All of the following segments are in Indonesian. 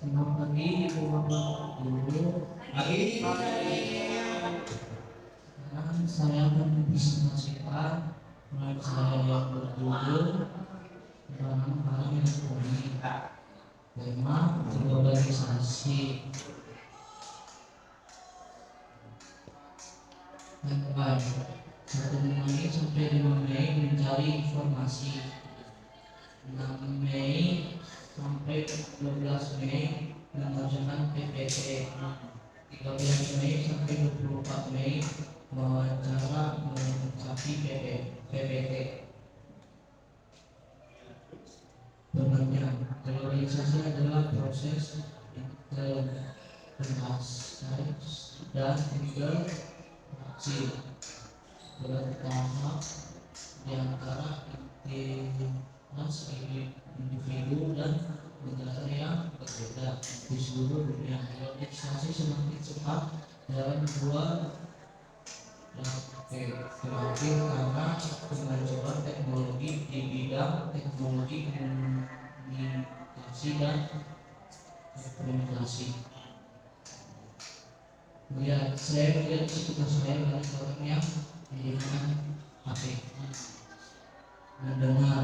Selamat pagi Ibu Bapak Guru. Pagi. Sekarang saya akan mempresentasikan proyek saya yang berjudul Barang-barang elektronik. Tema globalisasi. Deadline 1 Mei sampai 5 Mei mencari informasi. 6 Mei sampai 12 Mei mengerjakan PPT. 13 Mei sampai 24 Mei wawancara melengkapi PPT. Pengertian globalisasi adalah proses integrasi dan interaksi bertahap di antara entitas individu dan negara yang berbeda di seluruh dunia. Globalisasi semakin cepat dalam dua terakhir karena kemajuan teknologi di bidang teknologi komunikasi dan komunikasi. Saya melihat di sekitar saya banyak orang yang menggunakan HP.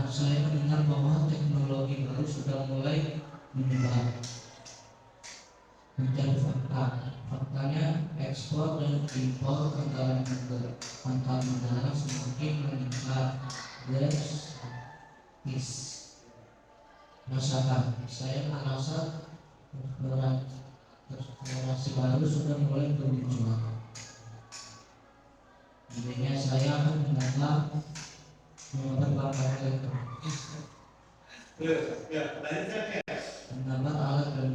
Saya mendengar bahwa teknologi baru sudah mulai menyebar. Mencari faktanya ekspor dan impor antar negara semakin meningkat. Saya merasa generasi baru sudah mulai bermunculan. Intinya saya akan menambah alat dan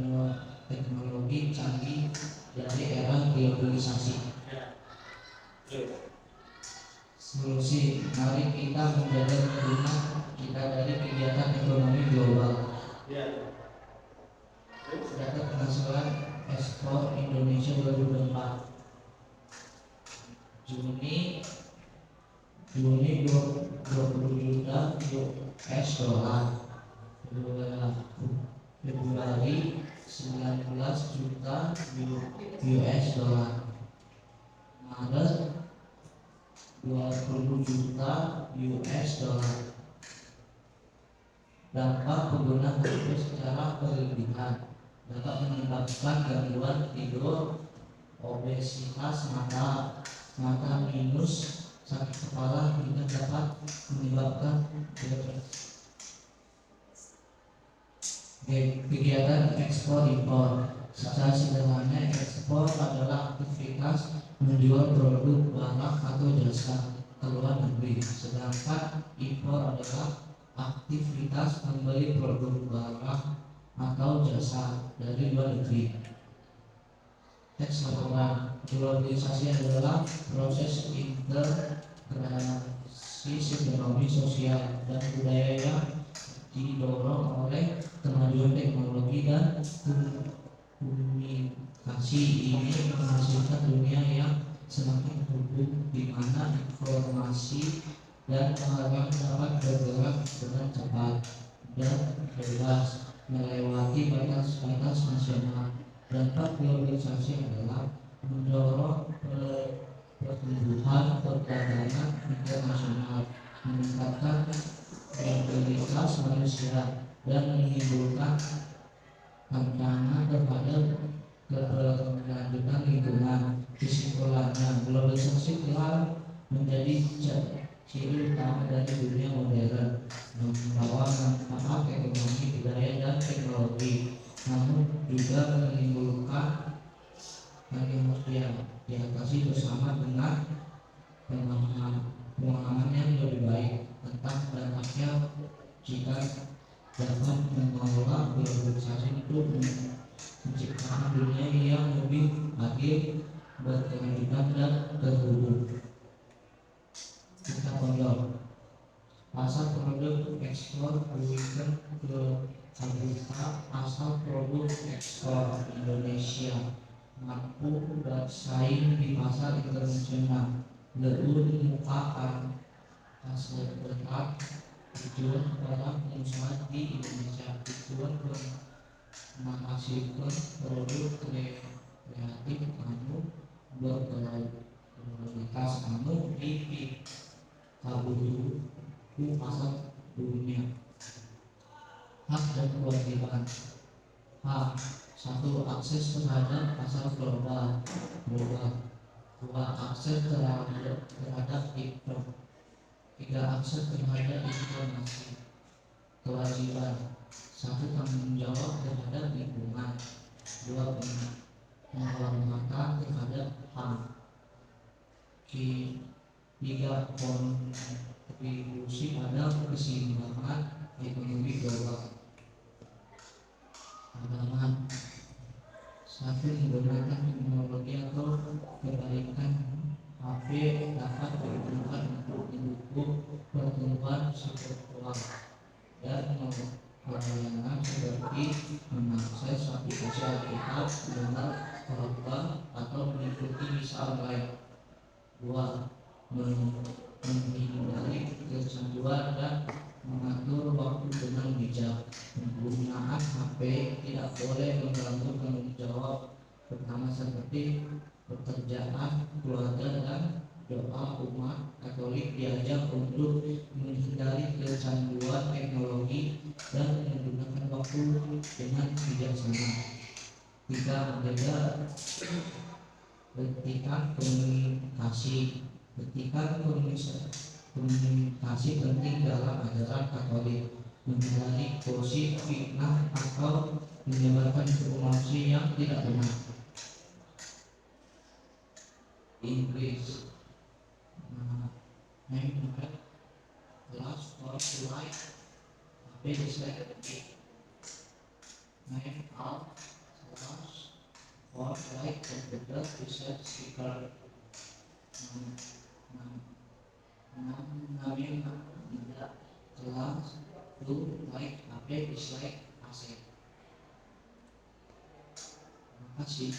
teknologi canggih dari era globalisasi. Solusi, mari kita menjaga keuntungan kita dari kegiatan ekonomi global. Data penghasilan ekspor Indonesia 2024 Juni 20 juta US dollar, Februari 19 juta US dollar, Maret 20 juta US dollar. Dampak penggunaan HP secara berlebihan dapat menyebabkan gangguan tidur, obesitas mata minus, sakit kepala, hingga dapat menyebabkan kegiatan ekspor impor. Secara sederhana, ekspor adalah aktivitas menjual produk, barang atau jasa ke luar negeri, sedangkan impor adalah aktivitas membeli produk, barang atau jasa dari luar negeri. Teks laporan. Globalisasi adalah proses integrasi ekonomi, sosial, dan budaya yang didorong oleh kemajuan teknologi dan komunikasi. Ini menghasilkan dunia yang semakin terhubung, di mana informasi dan pengalaman dapat bergerak dengan cepat dan bebas melewati batas-batas nasional. Dampak globalisasi adalah mendorong pertumbuhan perdagangan internasional, meningkatkan mobilitas manusia, dan menimbulkan tantangan terhadap keberlanjutan lingkungan. Kesimpulannya, globalisasi telah menjadi ciri utama dari dunia modern, membawa manfaat ekonomi, budaya, dan teknologi, namun juga menimbulkan yang harus diatasi bersama dengan pemahaman yang lebih baik tentang dampaknya. Jika dapat mengelola globalisasi itu menciptakan dunia yang lebih adil, berkelanjutan, dan terhubung. Kita kontrol pasar produk ekspor bukan ke Amerika. Asal produk ekspor Indonesia mampu bersaing di pasar internasional. Merupakan hasil berkat tujuan para pengusaha di Indonesia. Tujuan menghasilkan produk kreatif kamu, berkualitas kamu di kabupaten pasar dunia. Hak dan kewajiban. Hak. 1. Akses terhadap pasar global. 2. Akses terhadap e-commerce. 3. Akses terhadap informasi. Kewajiban. 1. Tanggung jawab terhadap lingkungan. 2. Penghormatan terhadap HAM. 3. Kontribusi pada keseimbangan ekonomi global. Halaman 1. Menggunakan teknologi atau kebaikan HP dapat digunakan untuk mendukung pertumbuhan sektoral dan pelayanan seperti mengakses aplikasi Alkitab, mendengar khotbah atau mengikuti misa online. 2. Menghindari kecanduan dan mengatur waktu dengan bijak. Penggunaan HP tidak boleh mengganggu tanggung jawab pertama seperti pekerjaan, keluarga, dan doa. Umat Katolik diajak untuk menghindari kecanduan teknologi dan menggunakan waktu dengan bijaksana. 3. Menjaga etikat komunikasi. Etikat komunikasi penting dalam ajaran Katolik. Menghindari gosip, fitnah, atau menyebarkan informasi yang tidak benar. Inggris. Last for life. Apa dislike? Name out last for life computer research speaker. Name tidak jelas. To like apa dislike asik. Terima kasih.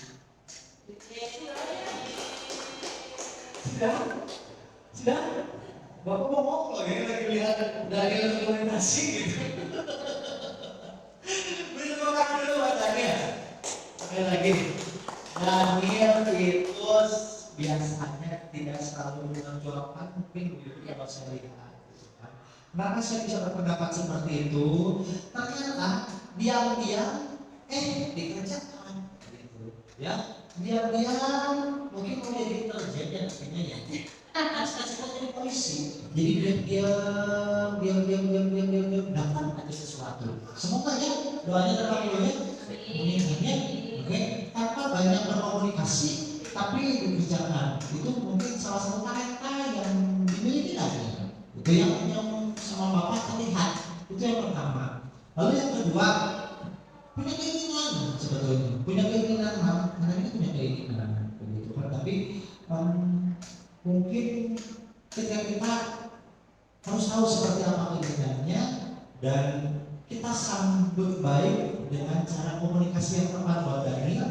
Sudah? Bapak mau ngomong lagi lihat dari dokumentasi gitu. Bisa makan dulu badannya. Sekali lagi, Daniel itu biasanya tidak selalu memperjuangkan, mungkin begitu kalau saya lihat. Maka saya bisa berpendapat seperti itu. Ternyata diam-diam dikerjakan, gitu. Ya, diam-diam mungkin mau jadi intelijen ya artinya ya. Sekarang jadi polisi, jadi diam dapat ada sesuatu. Semoga ya doanya terpakai dulu ya. Ini oke. Tanpa banyak berkomunikasi tapi dikerjakan, itu mungkin salah satu talenta yang dimiliki lagi. Itu yang sama Bapak terlihat. Itu yang pertama. Lalu yang kedua, punya keinginan sebetulnya, punya keinginan, karena ini punya keinginan begitu kan. Tapi mungkin ketika kita harus tahu seperti apa keinginannya dan kita sambut baik dengan cara komunikasi yang tepat buat Daniel.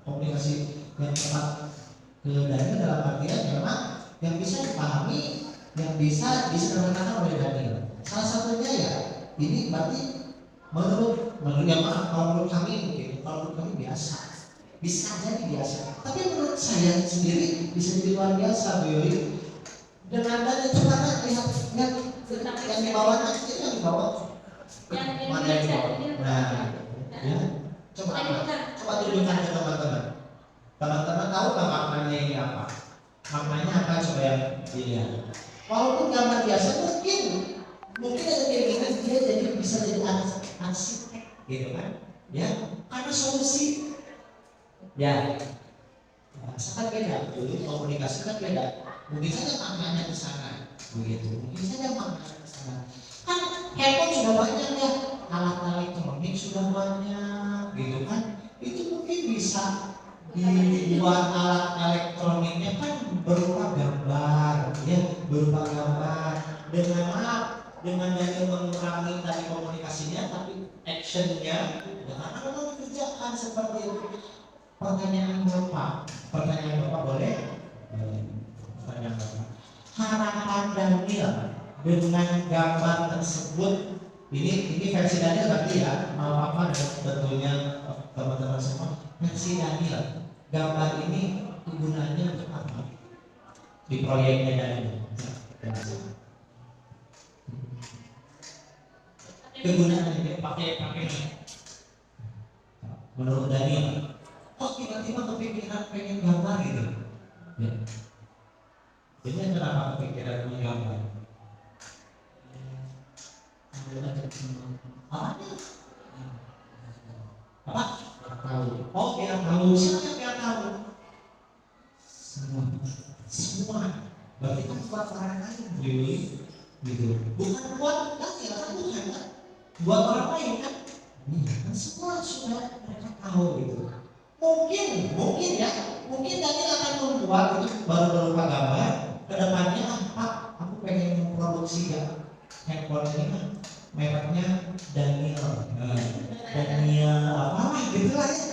Komunikasi yang tepat ke Daniel dalam artian memang yang bisa dipahami, yang bisa disederhanakan oleh Daniel. Salah satunya ya ini berarti menurut kalau menurut kami mungkin, kalau menurut kami biasa, bisa jadi biasa. Tapi menurut saya sendiri bisa jadi luar biasa, Bu Yuri. Dengan adanya coba lihat yang di bawah nanti, yang di bawah mana yang di bawah. Nah, ya coba tunjukkan ke teman-teman. Teman-teman tahu nggak maknanya ini apa? Maknanya apa coba yang dilihat. Walaupun gambar biasa mungkin ada keinginan dia jadi bisa jadi arsitek gitu kan ya, karena solusi ya sangat beda. Dulu komunikasi kan beda, mungkin saja maknanya ke sana begitu, mungkin saja maknanya ke sana. Kan handphone sudah banyak ya, alat elektronik sudah banyak gitu kan, itu mungkin bisa dibuat alat elektroniknya kan berupa gambar ya, berupa gambar dengan Daniel mengurangi tadi komunikasinya tapi actionnya ya, karena memang dikerjakan seperti itu. Pertanyaan Bapak boleh? Pertanyaan Bapak, harapan Daniel dengan gambar tersebut ini versi Daniel berarti ya, apa sebetulnya si Daniel. Gambar ini gunanya untuk apa? Di proyeknya Daniel. Kegunaannya pakai menurut Daniel. Kok tiba-tiba kepikiran pengen gambar gitu? Ya. Jadi kenapa kepikiran punya gambar? Apa? Tahu. Oh, biar tahu. Siapa yang biar tahu? Semua. Berarti kan buat orang lain beli gitu. Bukan buat kasih, kan bukan kan? Buat orang lain kan? Iya kan semua sudah mereka tahu gitu. Mungkin ya, mungkin Daniel akan membuat itu baru berupa gambar. Kedepannya Pak, aku pengen memproduksi ya handphone ini kan mereknya Daniel. Daniel apa gitu lah ya.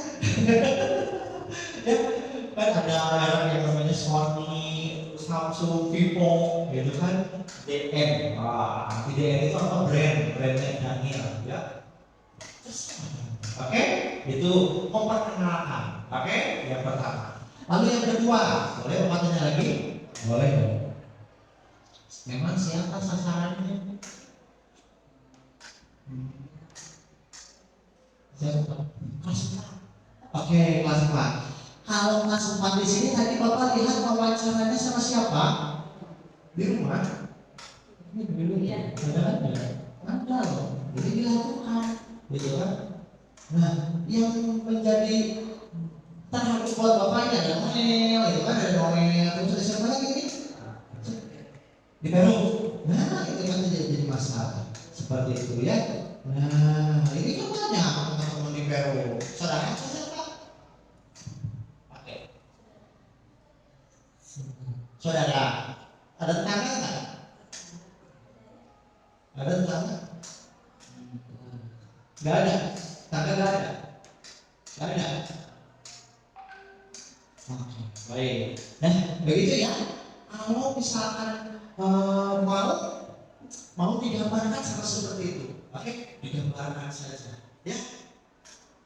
Ya kan ada merek yang namanya Sony, Samsung, Vivo gitu kan. DM. DM itu apa? Brandnya Daniel ya. Oke, itu memperkenalkan. Oke, yang pertama. Lalu yang kedua, boleh bertanya lagi? Boleh. Memang siapa sasarannya? Siapa? Kelas 4. Oke, kelas 4. Kalau kelas 4 di sini tadi Bapak lihat wawancaranya sama siapa? Di rumah? Ini dulu ya. Ada kan? Ada loh. Jadi dilakukan, gitu kan? Nah, yang menjadi terharu buat bapaknya ada Noel, itu kan ada Noel, terus ada siapa lagi nih? Di Peru. Nah, itu kan jadi masalah seperti itu ya. Nah, ini kan banyak teman-teman di Peru. Saudara siapa? Oke. Saudara, ada tetangga nggak? Ada tetangga? Nggak ada. Tangga nggak ada. Nggak ada. Oke, baik. Nah, begitu ya. Kalau misalkan mau digambarkan seperti itu, oke? Digambarkan saja, ya.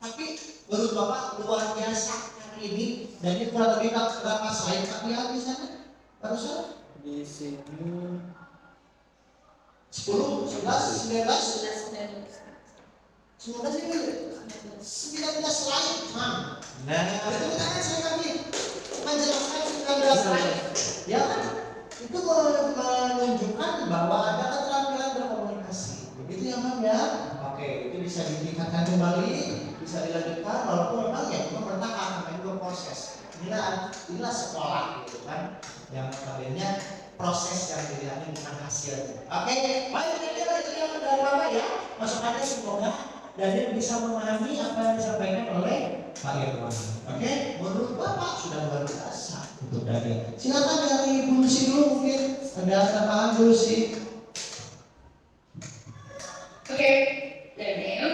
Tapi menurut Bapak luar biasa hari ini. Dan ini kurang lebih berapa slide Pak lihat di sana? Barusan? Di sini 10, 11, 19 ini 19 slide. Nah, itu kan saya tadi menjelaskan 19 slide. Ya kan? Itu menunjukkan bahwa ada keterampilan berkomunikasi. Begitu ya Mam ya? Oke, itu bisa ditingkatkan kembali, bisa dilanjutkan walaupun memang ya itu bertahap, namanya itu proses. Inilah sekolah gitu kan. Yang akhirnya proses yang dilihatnya bukan hasilnya. Oke, baik kira-kira itu yang dari Bapak ya. Masukannya semoga dan dia bisa memahami apa yang disampaikan oleh Pak Irwan. Oke, menurut Bapak sudah luar biasa untuk dari. Silakan dari Bu Lucy dulu mungkin ada tambahan Bu Lucy. Oke, Daniel.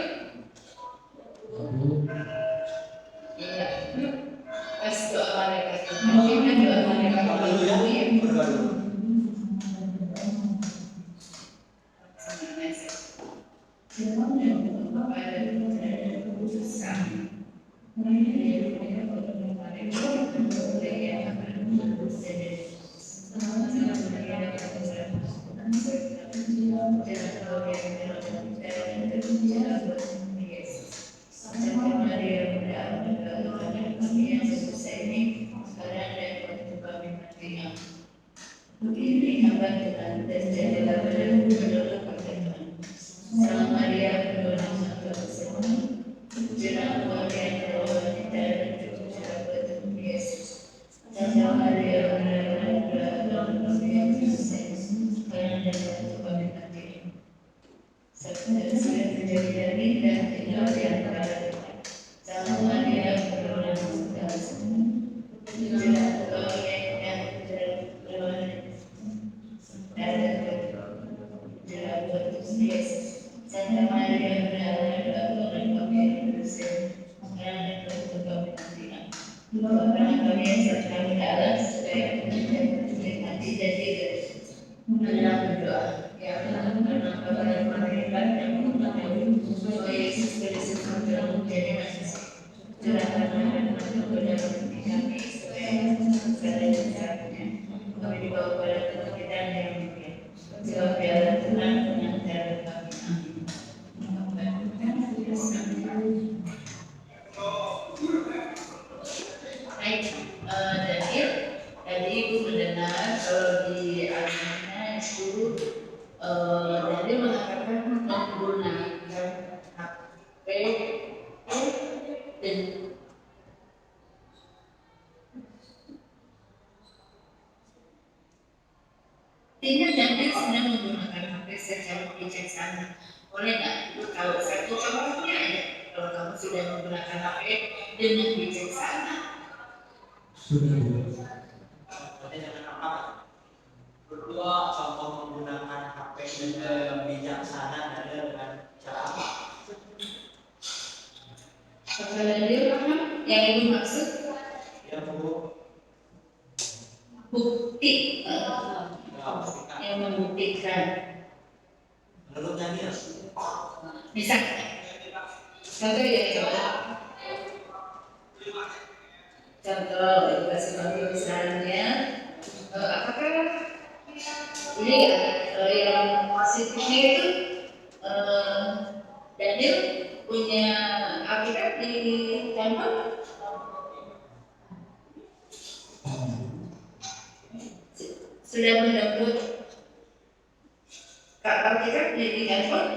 Iya. Pas doa malaikat. Akhirnya doa malaikat dulu ya. Berdoa dulu. Begini kabar Tuhan dan jadilah berdoa perkataan. Salam Maria berdoa untuk bersama. Pujilah Tuhan yang wanita dan terpujilah Tuhan Yesus. Salam Maria berdoa untuk Yesus. Karena dapat untuk kami nanti. Sudah terjadi dari dan tinggal di antara kita. Salam Maria berdoa untuk bersama. Pujilah Tuhan yang Santa Maria berdoa kami bersih, sekarang dan waktu kami nanti. Doakan kami yang saat kami dalam supaya kami menikmati jadi adalah berdoa. Ya Allah, karena kabar malaikat yang mengucapkan Yesus Kristus telah menjadi nasi. Curahkan dan Tina dan dia sedang menggunakan HP secara bijaksana. Boleh nggak? Kalau satu contohnya aja, kalau kamu sudah menggunakan HP dengan bijaksana. Sudah Bu. Berarti dengan apa? Berdua contoh menggunakan HP dengan bijaksana ada dengan cara apa? Apakah dia paham yang ibu maksud? Ya Bu. Bukti Ya, yang membuktikan. menurut Daniel. Misal, contoh ya coba. Contoh, ibu kasih contoh misalnya, apakah ini ya yang positifnya itu Daniel punya Alkitab di handphone? Sudah mendownload Alkitab di handphone?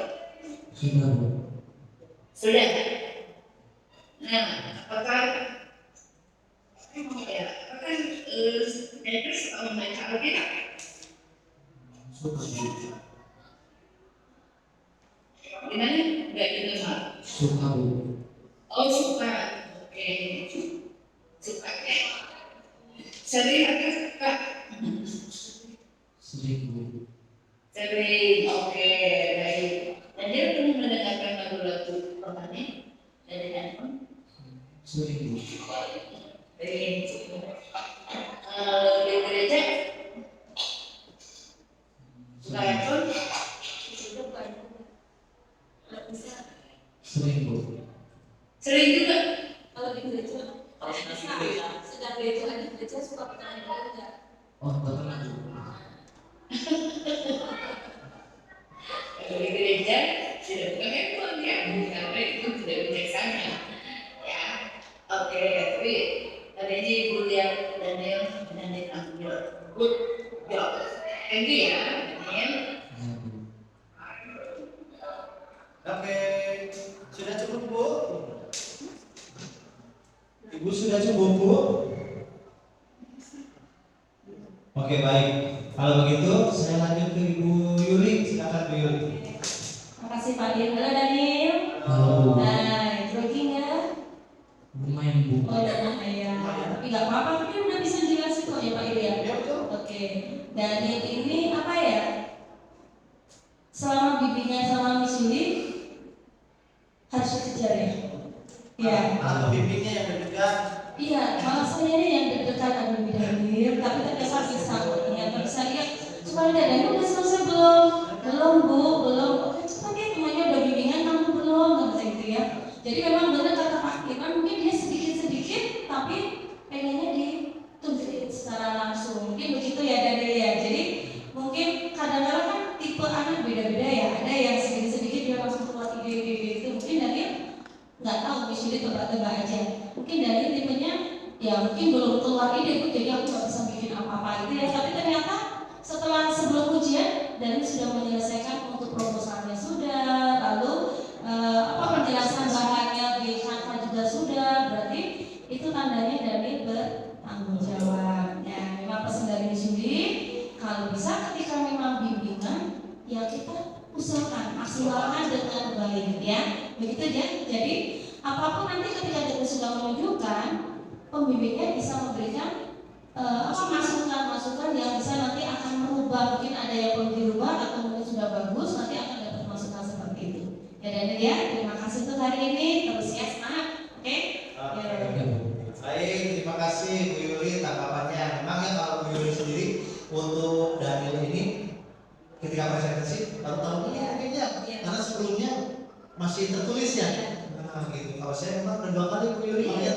Sudah Bu. Sudah. Nah, apakah Daniel suka membaca Alkitab? Suka Bu. Gimana? Enggak didengar. Suka Bu. Oh suka, oke, suka ya. Sering atau suka? Sering Bu. Sering, oke, baik. Dan dia pernah mendengarkan lagu-lagu rohani dari handphone? Sering Bu. Sering. Di gereja? Suka handphone? Sering Bu. Sering juga. Kalau di gereja, sedang gereja suka pertanyaan juga. Oh, pernah Bu. Kalau di gereja tidak bukan handphone ya, karena itu tidak bijaksana. Ya, oke, tapi tadi ibu lihat Daniel ambil good job. Thank you ya, Daniel. Ya Bu. Oke, sudah cukup Bu? Ibu sudah cukup Bu? Oke baik, kalau begitu saya lanjut ke Ibu Yuli, silakan Bu Yuli. Makasih Pak Dir. Halo Daniel. Halo Bu. Nah, jogging ya? Lumayan Bu. Oh lumayan. Tapi nggak apa-apa, tapi udah bisa jelasin kok ya Pak Ir ya. Ya betul. Oke. Daniel ini apa ya? Selama bimbingan sama Miss Yuli harus dikejar ya. Iya. Atau bimbingnya yang berdekat. Iya, malah saya ini yang deg-degan aduh Daniel, tapi ternyata bisa ternyata bisa lihat. Coba lihat Daniel udah selesai belum? Belum Bu, belum. Oke cepat ya, temannya udah bimbingan kamu belum, kata gitu ya. Jadi memang benar kata Pak Irfan, mungkin dia sedikit-sedikit, tapi pengennya ditunjukin secara langsung. Mungkin begitu ya Daniel ya. Jadi mungkin kadang-kadang kan tipe anak beda-beda ya. Ada yang sedikit-sedikit dia langsung keluar ide-ide gitu. Mungkin Daniel nggak tahu, misalnya tebak-tebak aja. Mungkin Daniel tipenya ya mungkin belum keluar ide, jadi aku nggak bisa bikin apa-apa gitu ya. Tapi ternyata setelah sebelum ujian Daniel sudah menyelesaikan untuk proposalnya sudah, lalu penjelasan bahannya di Canva juga sudah. Berarti itu tandanya Daniel bertanggung jawab. Ya, memang pesan dari Misudi, kalau bisa ketika memang bimbingan ya kita usahakan maksimalkan dengan baik ya. Begitu ya. Jadi apapun nanti ketika kita sudah menunjukkan, pembimbingnya bisa memberikan masukan-masukan yang bisa nanti akan merubah. Mungkin ada yang perlu dirubah atau mungkin sudah bagus, nanti akan dapat masukan seperti itu. Ya Daniel ya, terima kasih untuk hari ini. Terus ya semangat, oke? Ya. Baik, terima kasih Bu Yuli tanggapannya. Memang ya kalau Bu Yuli sendiri untuk Daniel ini ketika presentasi tahu-tahu ini akhirnya karena sebelumnya masih tertulis ya. Nah gitu. Kalau saya memang udah 2 kali Bu Yuli makanya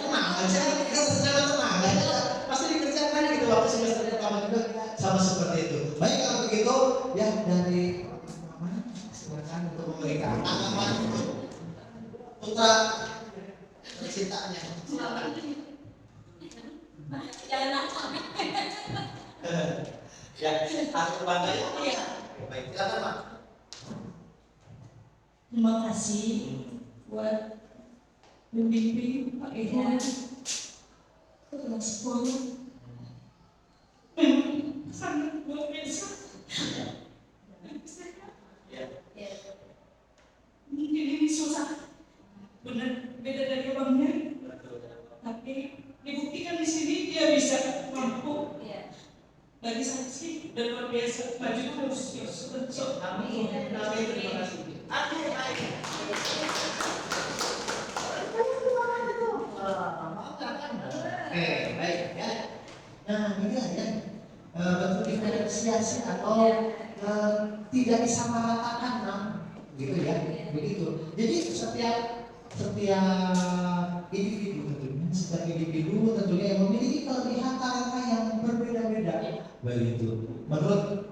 tenang aja, kita secara tenang aja. Pasti dikerjakan gitu waktu semester pertama juga sama seperti itu. Baik kalau begitu ya dari mana silakan untuk memberikan tanggapan untuk putra tercintanya. Jangan nakal. Ya, aku bangga ya. Baik, silakan Pak. Terima kasih buat pembimbing Pak Iwan kelas 10. Memang sangat luar biasa. Mungkin ini susah, benar beda dari orangnya, tapi dibuktikan di sini dia bisa mampu. Bagi saya sih udah luar biasa. Baju harus Amin. Terima kasih. Baik ya. Nah, ini ya bentuk diferensiasi atau tidak disamaratakan, gitu ya, begitu. Jadi setiap individu tentunya yang memiliki kelebihan talenta yang berbeda-beda, begitu. Menurut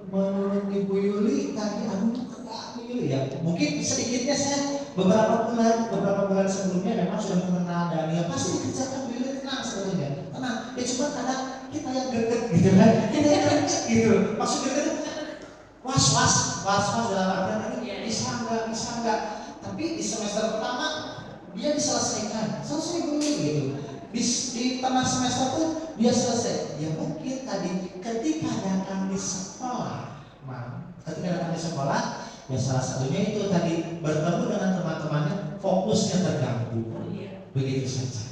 Ibu Yuli tadi, Bu Yuli ya, mungkin sedikitnya saya beberapa bulan sebelumnya memang sudah mengenal Daniel. Pasti dikerjakan Bu Yuli, tenang sebetulnya, tenang. Ya cuma kadang kita yang greget gitu kan, kita yang greget gitu. Maksudnya was-was dalam artian bisa enggak. Tapi di semester pertama dia diselesaikan, selesai dulu gitu. Di tengah semester pun dia selesai. Ya mungkin tadi ketika datang di sekolah, ya salah satunya itu tadi bertemu dengan teman-temannya, fokusnya terganggu. Begitu saja.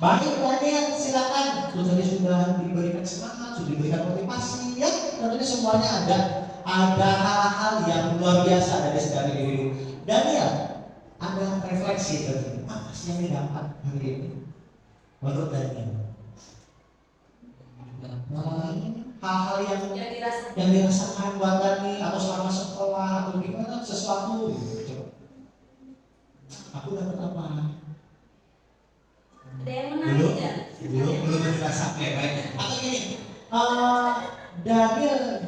Baik Daniel, silakan. Tadi sudah diberikan semangat, sudah diberikan motivasi, ya tentunya semuanya ada hal-hal yang luar biasa dari segala individu. Daniel, ada refleksi tadi, apa sih yang didapat hari ini menurut Daniel? Hal-hal yang dirasakan buat Dani atau selama sekolah atau gimana, sesuatu gitu. Aku dapat apa? Ada yang menarik ya? Belum terasa baik. Atau gini, Daniel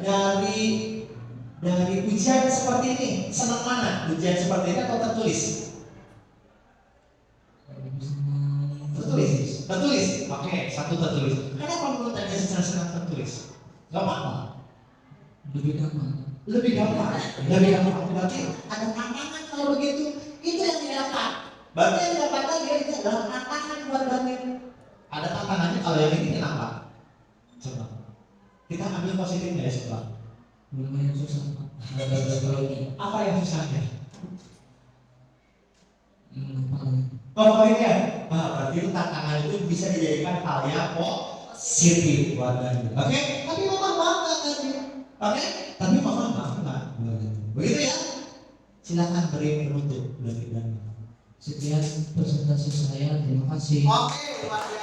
dari ujian seperti ini senang mana? Ujian seperti ini atau tertulis? Tertulis. Oke, satu tertulis. Kenapa menurut Daniel senang tertulis? Gak apa-apa. Lebih gampang. Berarti ada tantangan kalau begitu. Itu yang didapat. Berarti yang didapatkan dia itu adalah tantangan buat Daniel. Ada tantangannya kalau yang ini kenapa? Coba kita ambil positifnya ya setelah. Lumayan susah Pak. Ada lagi. Apa yang susahnya? Ngapalin. Berarti itu tantangan itu bisa dijadikan hal yang positif buat Daniel. Oke? Tapi mama bangga tadi. Oke? Tapi mama bangga. Begitu ya? Silakan beri penutup dari Daniel. Sekian presentasi saya. Terima kasih. Oke, luar biasa.